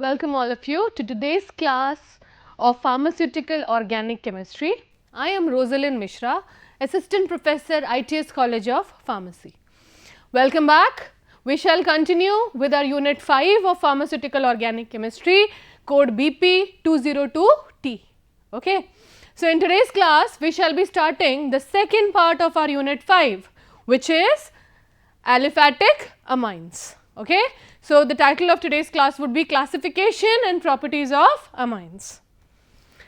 Welcome all of you to today's class of Pharmaceutical Organic Chemistry. I am Rosalind Mishra, Assistant Professor, ITS College of Pharmacy. Welcome back. We shall continue with our Unit 5 of Pharmaceutical Organic Chemistry, code BP 202T. Okay. So, in today's class, we shall be starting the second part of our Unit 5, which is aliphatic amines. Okay. So, the title of today's class would be Classification and Properties of Amines.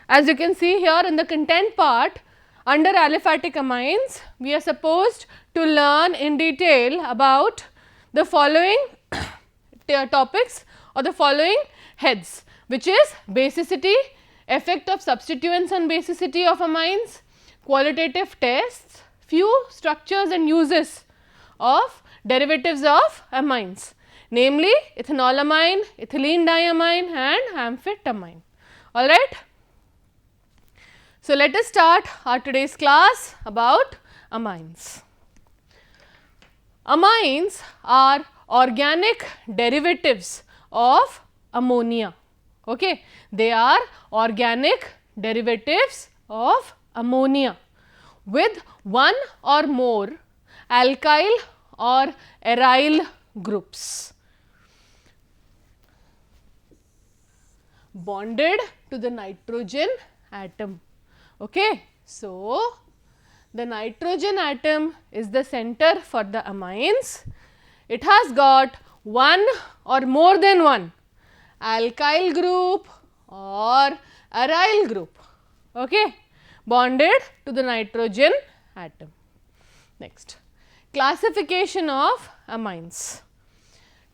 As you can see here in the content part, under aliphatic amines, we are supposed to learn in detail about the following topics or the following heads, which is basicity, effect of substituents on basicity of amines, qualitative tests, few structures and uses of derivatives of amines, namely ethanolamine, ethylene diamine and amphetamine. All right. So, let us start our today's class about amines. Amines are organic derivatives of ammonia. Okay. They are organic derivatives of ammonia with one or more alkyl or aryl groups bonded to the nitrogen atom. Okay. So, the nitrogen atom is the center for the amines. It has got one or more than one alkyl group or aryl group, okay, bonded to the nitrogen atom. Next, classification of amines.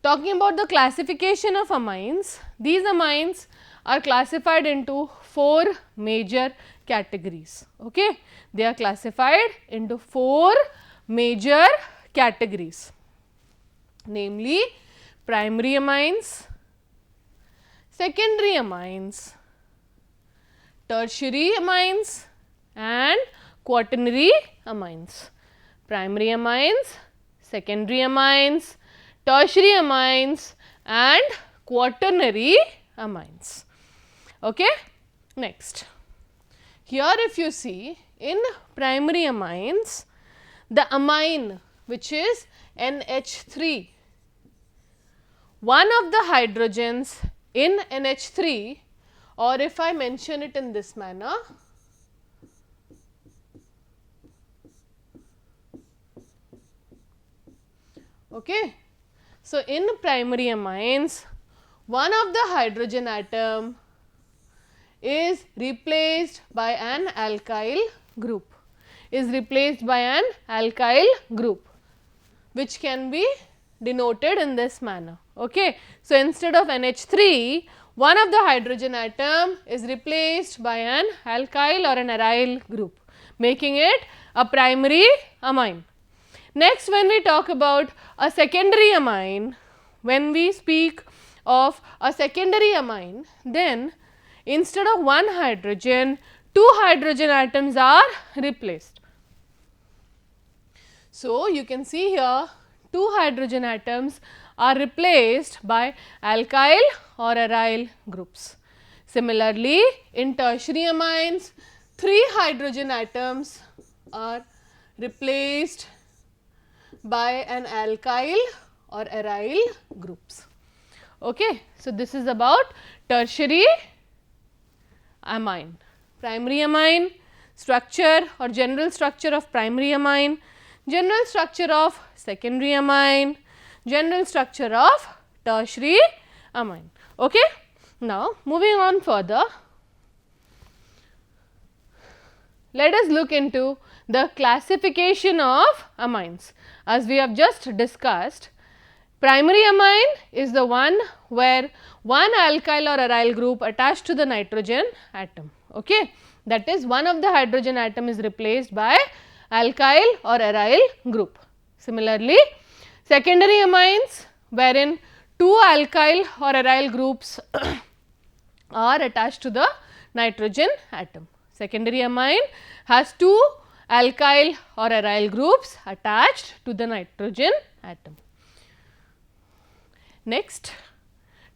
Talking about the classification of amines, these amines are classified into four major categories. Okay. They are classified into four major categories, namely primary amines, secondary amines, tertiary amines and quaternary amines. Primary amines, secondary amines, tertiary amines and quaternary amines. Okay. Next, here if you see in primary amines, the amine which is NH3, one of the hydrogens in NH3, or if I mention it in this manner, okay. So, in primary amines, one of the hydrogen atom is replaced by an alkyl group, which can be denoted in this manner. Okay. So, instead of NH3, one of the hydrogen atom is replaced by an alkyl or an aryl group, making it a primary amine. Next, when we talk about a secondary amine, when we speak of a secondary amine, then instead of one hydrogen, two hydrogen atoms are replaced. So, you can see here two hydrogen atoms are replaced by alkyl or aryl groups. Similarly, in tertiary amines, three hydrogen atoms are replaced by an alkyl or aryl groups. Okay. So, this is about tertiary amine. Primary amine, structure or general structure of primary amine, general structure of secondary amine, general structure of tertiary amine. Okay. Now, moving on further, let us look into the classification of amines. As we have just discussed, primary amine is the one where one alkyl or aryl group attached to the nitrogen atom. Okay. That is, one of the hydrogen atom is replaced by alkyl or aryl group. Similarly, secondary amines wherein two alkyl or aryl groups are attached to the nitrogen atom. Secondary amine has two alkyl or aryl groups attached to the nitrogen atom. Next,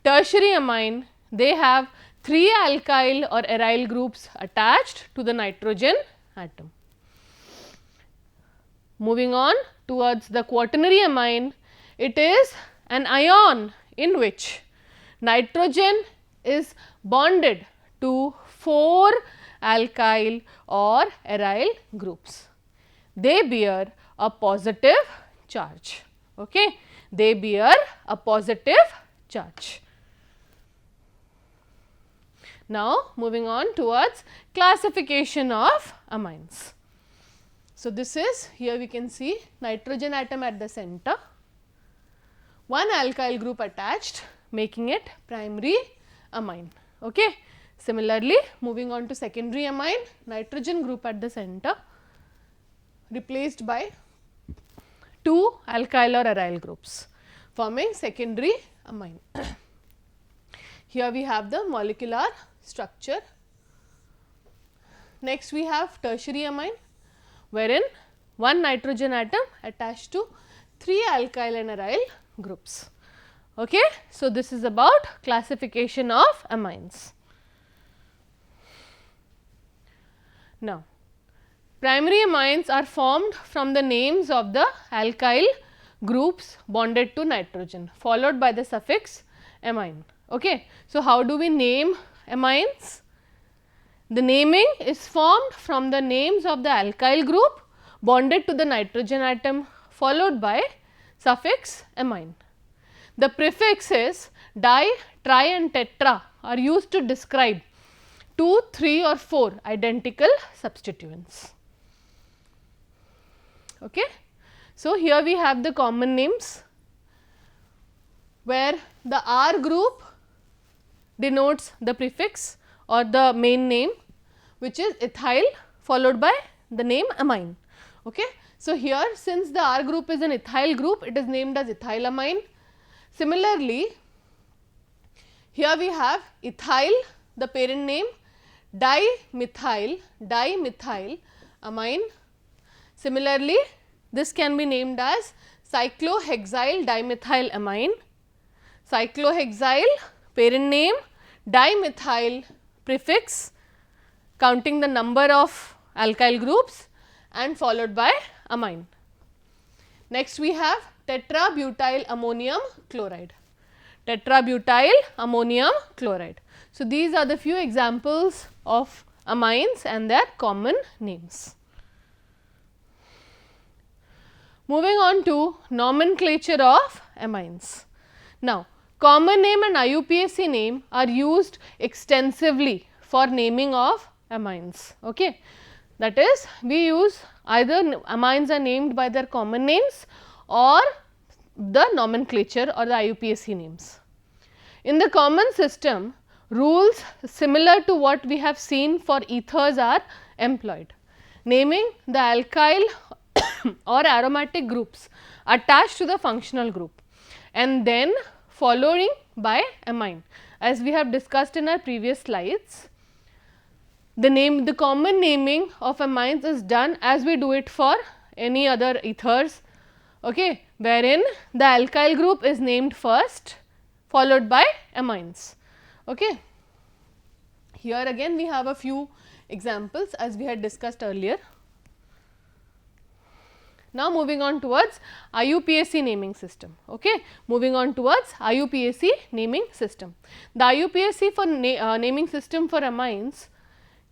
tertiary amine they have 3 alkyl or aryl groups attached to the nitrogen atom. Moving on towards the quaternary amine, it is an ion in which nitrogen is bonded to 4 alkyl or aryl groups. They bear a positive charge. Okay? They bear a positive charge. Now, moving on towards classification of amines. So, this is, here we can see nitrogen atom at the center, one alkyl group attached, making it primary amine. Okay. Similarly, moving on to secondary amine, nitrogen group at the center replaced by 2 alkyl or aryl groups, forming secondary amine. Here we have the molecular structure. Next we have tertiary amine, wherein one nitrogen atom attached to 3 alkyl and aryl groups. Okay. So, this is about classification of amines. Now, primary amines are formed from the names of the alkyl groups bonded to nitrogen, followed by the suffix amine. Okay. So, how do we name amines? The naming is formed from the names of the alkyl group bonded to the nitrogen atom, followed by suffix amine. The prefixes di, tri and tetra are used to describe 2, 3 or 4 identical substituents. Okay. So, here we have the common names, where the R group denotes the prefix or the main name, which is ethyl, followed by the name amine. Okay. So, here since the R group is an ethyl group, it is named as ethylamine. Similarly, here we have ethyl, the parent name, dimethyl amine. Similarly, this can be named as cyclohexyl dimethylamine. Cyclohexyl, parent name, dimethyl, prefix counting the number of alkyl groups and followed by amine. Next we have tetrabutyl ammonium chloride. Tetrabutyl ammonium chloride. So, these are the few examples of amines and their common names. Moving on to nomenclature of amines. Now, common name and IUPAC name are used extensively for naming of amines. Okay. That is, we use either amines are named by their common names or the nomenclature or the IUPAC names. In the common system, rules similar to what we have seen for ethers are employed. Naming the alkyl or aromatic groups attached to the functional group and then following by amine. As we have discussed in our previous slides, the common naming of amines is done as we do it for any other ethers, okay, wherein the alkyl group is named first, followed by amines. Okay. Here again we have a few examples as we had discussed earlier. Now, moving on towards IUPAC naming system. Okay. Moving on towards IUPAC naming system. The IUPAC for naming system for amines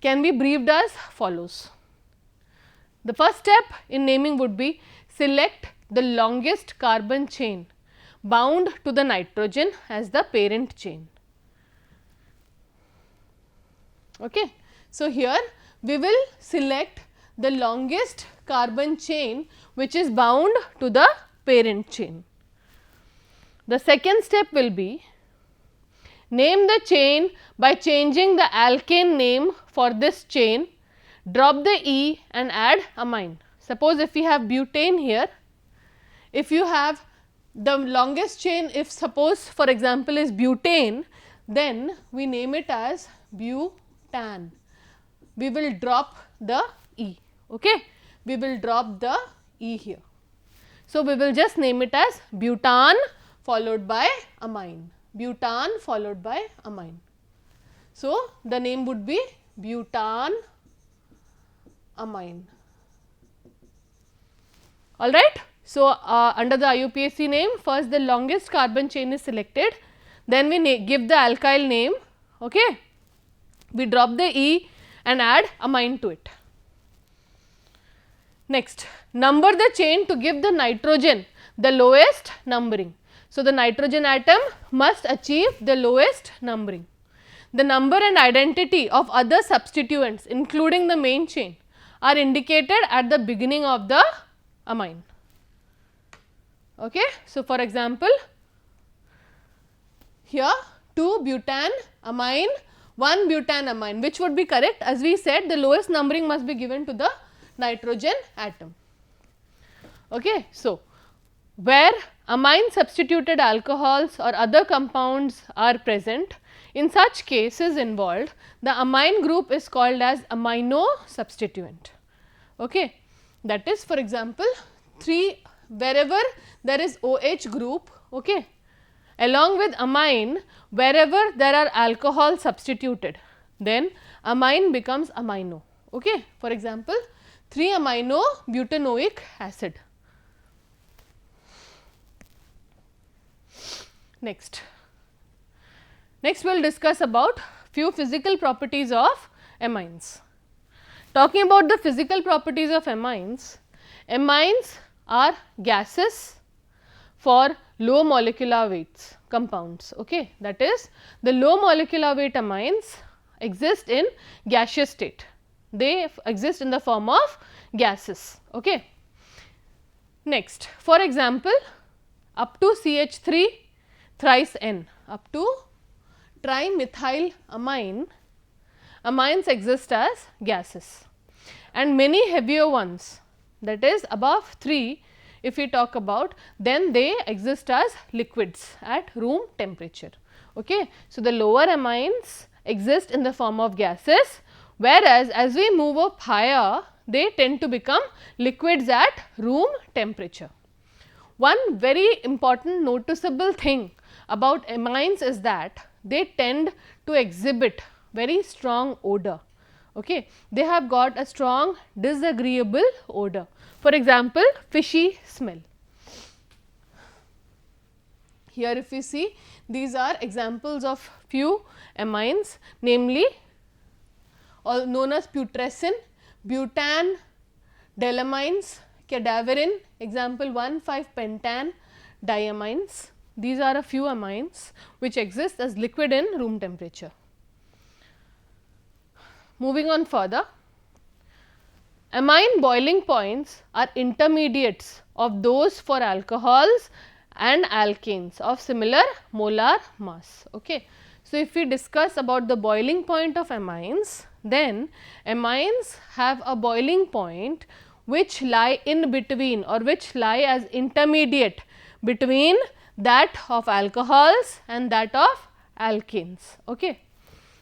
can be briefed as follows. The first step in naming would be select the longest carbon chain bound to the nitrogen as the parent chain. Okay. So, here we will select the longest carbon chain which is bound to the parent chain. The second step will be name the chain by changing the alkane name for this chain, drop the E and add amine. Suppose if we have butane here, if you have the longest chain, if suppose for example is butane, then we name it as butan. We will drop the E. Okay. We will drop the E here. So, we will just name it as butan followed by amine, butan followed by amine. So, the name would be butanamine. Alright. So, under the IUPAC name, first the longest carbon chain is selected, then we give the alkyl name, okay. We drop the E and add amine to it. Next, number the chain to give the nitrogen the lowest numbering. So, the nitrogen atom must achieve the lowest numbering. The number and identity of other substituents including the main chain are indicated at the beginning of the amine. Okay. So, for example, here 2 butanamine, 1 butanamine, which would be correct, as we said the lowest numbering must be given to the nitrogen atom. Okay. So, where amine substituted alcohols or other compounds are present, in such cases involved, the amine group is called as amino substituent. Okay. That is, for example, wherever there is OH group, okay, along with amine, wherever there are alcohol substituted, then amine becomes amino. Okay. For example, 3-amino butanoic acid. Next we will discuss about few physical properties of amines. Talking about the physical properties of amines, amines are gases for low molecular weights compounds. Okay. That is, the low molecular weight amines exist in gaseous state, they exist in the form of gases. Okay. Next, for example, up to CH3 thrice N, up to trimethylamine, amines exist as gases, and many heavier ones, that is above 3, if we talk about, then they exist as liquids at room temperature. Okay. So, the lower amines exist in the form of gases, whereas as we move up higher, they tend to become liquids at room temperature. One very important noticeable thing about amines is that they tend to exhibit very strong odor. Okay. They have got a strong disagreeable odor. For example, fishy smell. Here if we see, these are examples of few amines, namely all known as putrescin, butan, delamines, cadaverin, example 1,5-pentan diamines. These are a few amines which exist as liquid in room temperature. Moving on further, amine boiling points are intermediates of those for alcohols and alkanes of similar molar mass. Okay. So, if we discuss about the boiling point of amines, then amines have a boiling point which lie in between or which lie as intermediate between that of alcohols and that of alkanes. Okay.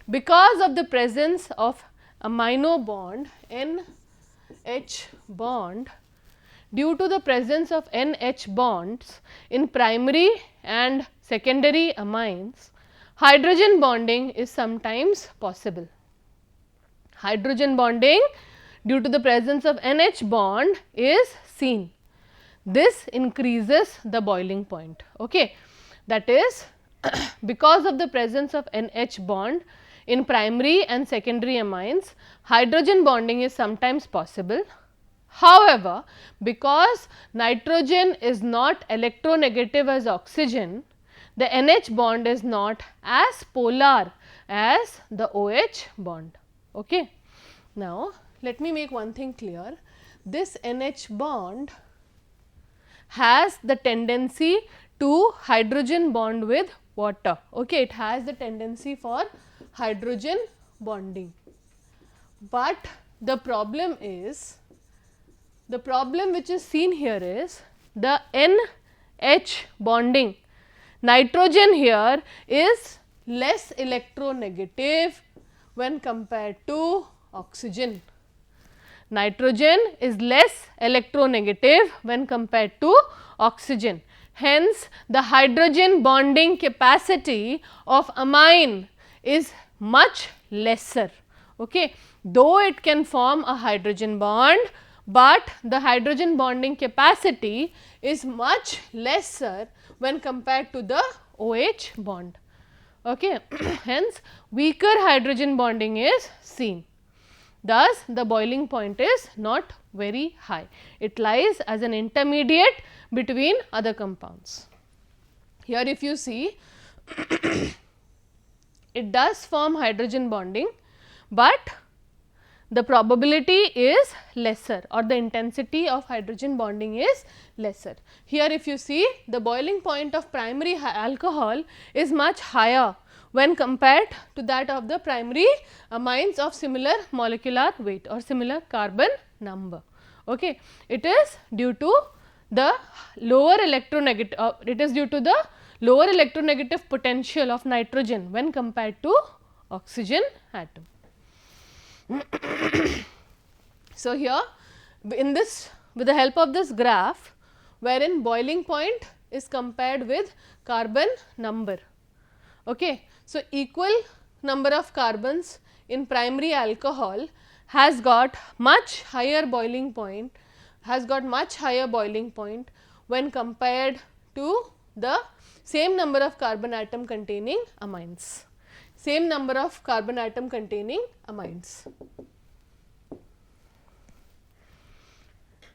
Because of the presence of amino bond NH bond, due to the presence of NH bonds in primary and secondary amines, hydrogen bonding is sometimes possible. Hydrogen bonding due to the presence of NH bond is seen. This increases the boiling point. Okay. That is, because of the presence of NH bond in primary and secondary amines, hydrogen bonding is sometimes possible. However, because nitrogen is not electronegative as oxygen, the NH bond is not as polar as the OH bond. Okay. Now, let me make one thing clear. This NH bond has the tendency to hydrogen bond with water. Okay. It has the tendency for hydrogen bonding, but the problem which is seen here is the NH bonding. Nitrogen here is less electronegative when compared to oxygen. Nitrogen is less electronegative when compared to oxygen. Hence, the hydrogen bonding capacity of amine is much lesser. Okay. Though it can form a hydrogen bond, but the hydrogen bonding capacity is much lesser when compared to the OH bond. Okay. Hence, weaker hydrogen bonding is seen. Thus, the boiling point is not very high. It lies as an intermediate between other compounds. Here if you see, it does form hydrogen bonding, but the probability is lesser, or the intensity of hydrogen bonding is lesser. Here if you see, the boiling point of primary alcohol is much higher when compared to that of the primary amines of similar molecular weight or similar carbon number. Okay. It is due to the lower electronegative potential of nitrogen when compared to oxygen atom. So, here in this, with the help of this graph, wherein boiling point is compared with carbon number. Okay. So, equal number of carbons in primary alcohol has got much higher boiling point, when compared to the same number of carbon atom containing amines.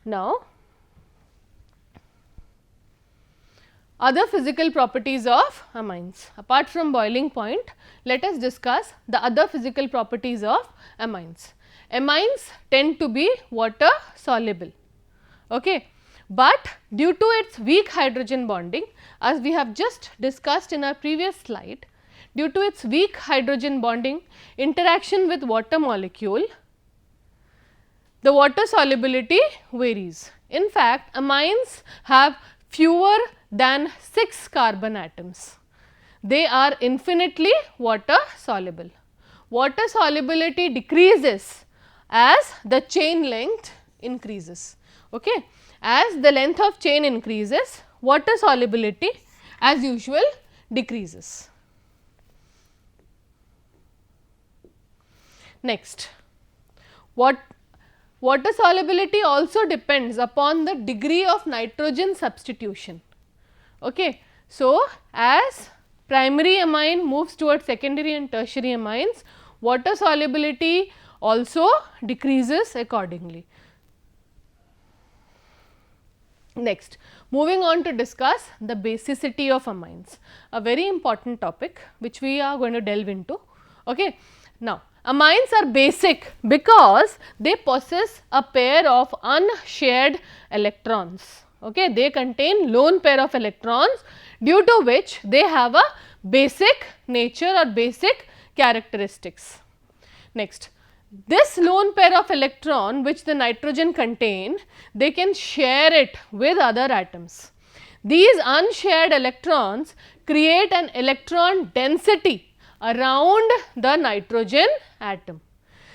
Now, other physical properties of amines. Apart from boiling point, let us discuss the other physical properties of amines. Amines tend to be water soluble, okay, but due to its weak hydrogen bonding, as we have just discussed in our previous slide, due to its weak hydrogen bonding interaction with water molecule, the water solubility varies. In fact, amines have fewer than 6 carbon atoms. They are infinitely water soluble. Water solubility decreases as the chain length increases. Okay. As the length of chain increases, water solubility as usual decreases. Next, water solubility also depends upon the degree of nitrogen substitution. Okay. So, as primary amine moves towards secondary and tertiary amines, water solubility also decreases accordingly. Next, moving on to discuss the basicity of amines, a very important topic which we are going to delve into. Okay. Now, amines are basic because they possess a pair of unshared electrons. Okay. They contain lone pair of electrons, due to which they have a basic nature or basic characteristics. Next, this lone pair of electron which the nitrogen contain, they can share it with other atoms. These unshared electrons create an electron density around the nitrogen atom.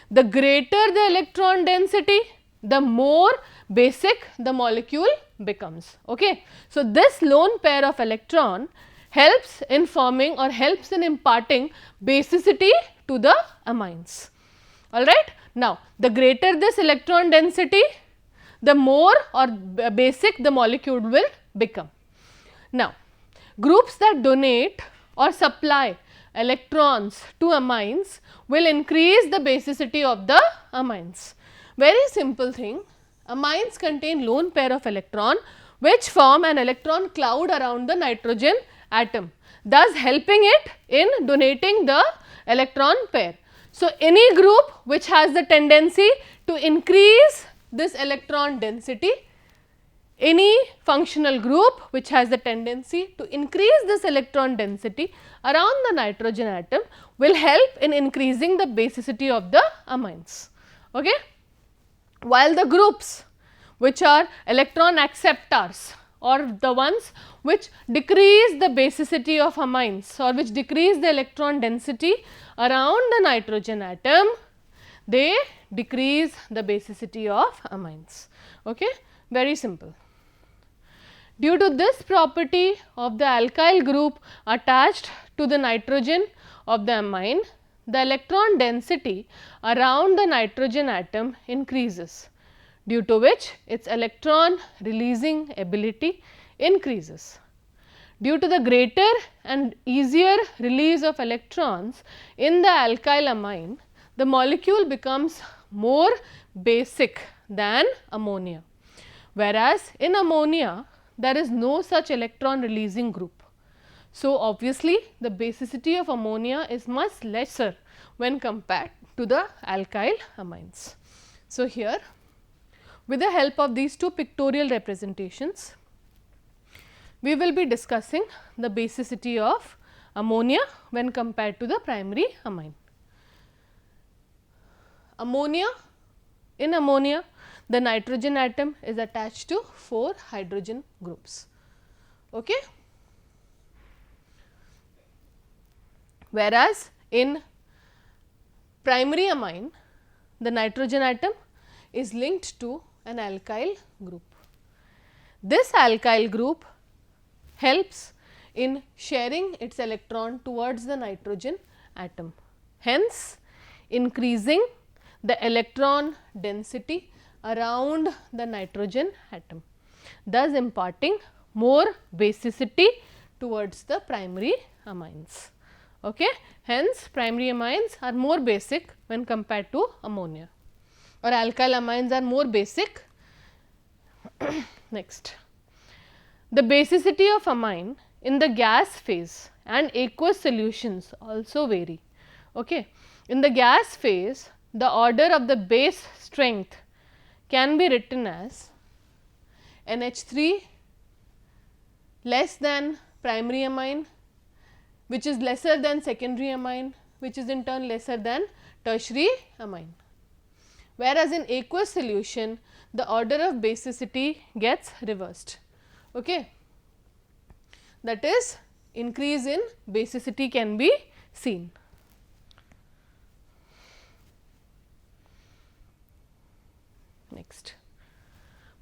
The greater the electron density, the more basic the molecule becomes. Okay. So, this lone pair of electron helps in forming or helps in imparting basicity to the amines. Alright. Now, the greater this electron density, the more or basic the molecule will become. Now, groups that donate or supply electrons to amines will increase the basicity of the amines. Very simple thing, amines contain lone pair of electron which form an electron cloud around the nitrogen atom, thus helping it in donating the electron pair. So, any group which has the tendency to increase this electron density, any functional group which has the tendency to increase this electron density around the nitrogen atom will help in increasing the basicity of the amines. Okay. While the groups which are electron acceptors, or the ones which decrease the basicity of amines or which decrease the electron density around the nitrogen atom, they decrease the basicity of amines. Okay. Very simple. Due to this property of the alkyl group attached to the nitrogen of the amine, the electron density around the nitrogen atom increases, due to which its electron releasing ability increases. Due to the greater and easier release of electrons in the alkyl amine, the molecule becomes more basic than ammonia, whereas in ammonia there is no such electron releasing group. So, obviously, the basicity of ammonia is much lesser when compared to the alkyl amines. So, here with the help of these two pictorial representations, we will be discussing the basicity of ammonia when compared to the primary amine. In ammonia, the nitrogen atom is attached to 4 hydrogen groups. Okay? Whereas, in primary amine, the nitrogen atom is linked to an alkyl group. This alkyl group helps in sharing its electron towards the nitrogen atom, hence increasing the electron density around the nitrogen atom, thus imparting more basicity towards the primary amines. Okay. Hence, primary amines are more basic when compared to ammonia, or alkyl amines are more basic. Next, the basicity of amine in the gas phase and aqueous solutions also vary. Okay. In the gas phase, the order of the base strength can be written as NH3 less than primary amine, which is lesser than secondary amine, which is in turn lesser than tertiary amine. Whereas, in aqueous solution, the order of basicity gets reversed. Okay. That is, increase in basicity can be seen. Next,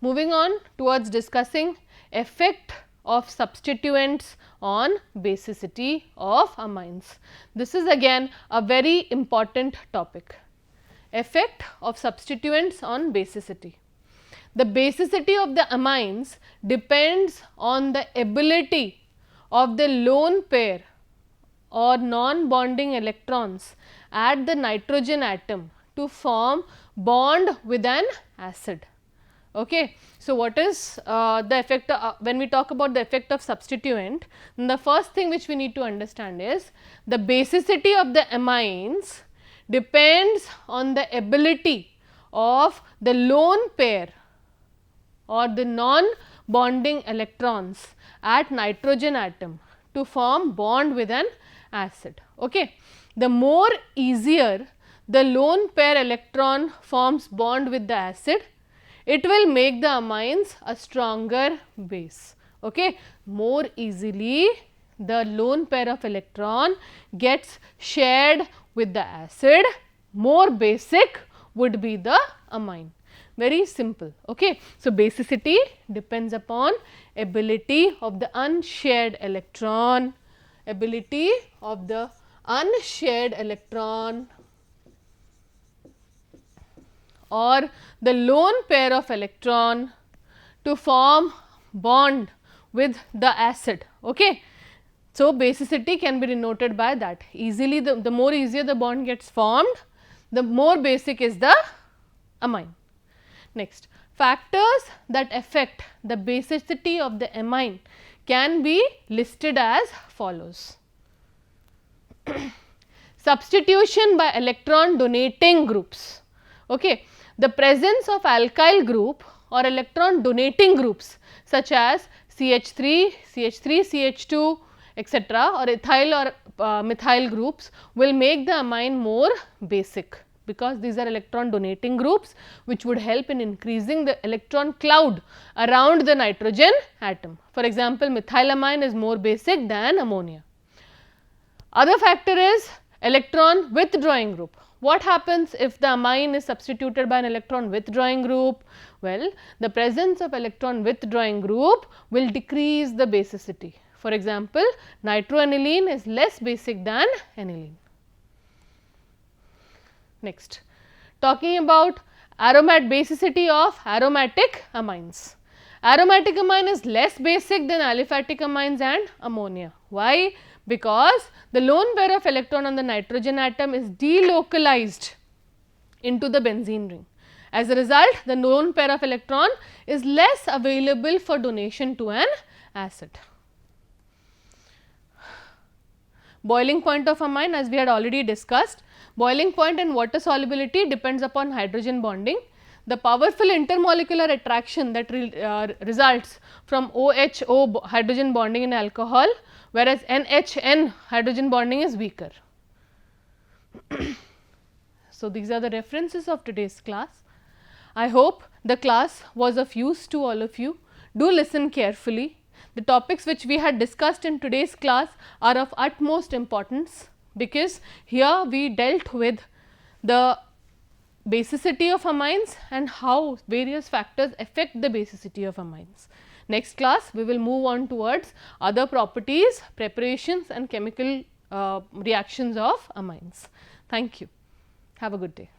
moving on towards discussing effect of substituents on basicity of amines. This is again a very important topic, effect of substituents on basicity. The basicity of the amines depends on the ability of the lone pair or non-bonding electrons at the nitrogen atom to form bond with an acid. Okay. So, what is the effect when we talk about the effect of substituent? The first thing which we need to understand is the basicity of the amines depends on the ability of the lone pair or the non-bonding electrons at nitrogen atom to form bond with an acid. Okay. The more easier the lone pair electron forms bond with the acid, it will make the amines a stronger base. Okay. More easily the lone pair of electron gets shared with the acid, more basic would be the amine. Very simple. Okay. So, basicity depends upon ability of the unshared electron, or the lone pair of electron to form bond with the acid. Okay. So, basicity can be denoted by that. Easily the more easier the bond gets formed, the more basic is the amine. Next, factors that affect the basicity of the amine can be listed as follows. Substitution by electron donating groups. Okay. The presence of alkyl group or electron donating groups such as CH3, CH2, etc., or ethyl or methyl groups will make the amine more basic, because these are electron donating groups which would help in increasing the electron cloud around the nitrogen atom. For example, methylamine is more basic than ammonia. Other factor is electron withdrawing group. What happens if the amine is substituted by an electron withdrawing group? Well, the presence of electron withdrawing group will decrease the basicity. For example, nitroaniline is less basic than aniline. Next, talking about basicity of aromatic amines. Aromatic amine is less basic than aliphatic amines and ammonia. Why? Because the lone pair of electron on the nitrogen atom is delocalized into the benzene ring. As a result, the lone pair of electron is less available for donation to an acid. Boiling point of amine, as we had already discussed, boiling point and water solubility depends upon hydrogen bonding. The powerful intermolecular attraction that results from OHO hydrogen bonding in alcohol, whereas NHN hydrogen bonding is weaker. So, these are the references of today's class. I hope the class was of use to all of you. Do listen carefully. The topics which we had discussed in today's class are of utmost importance, because here we dealt with the basicity of amines and how various factors affect the basicity of amines. Next class we will move on towards other properties, preparations and chemical reactions of amines. Thank you. Have a good day.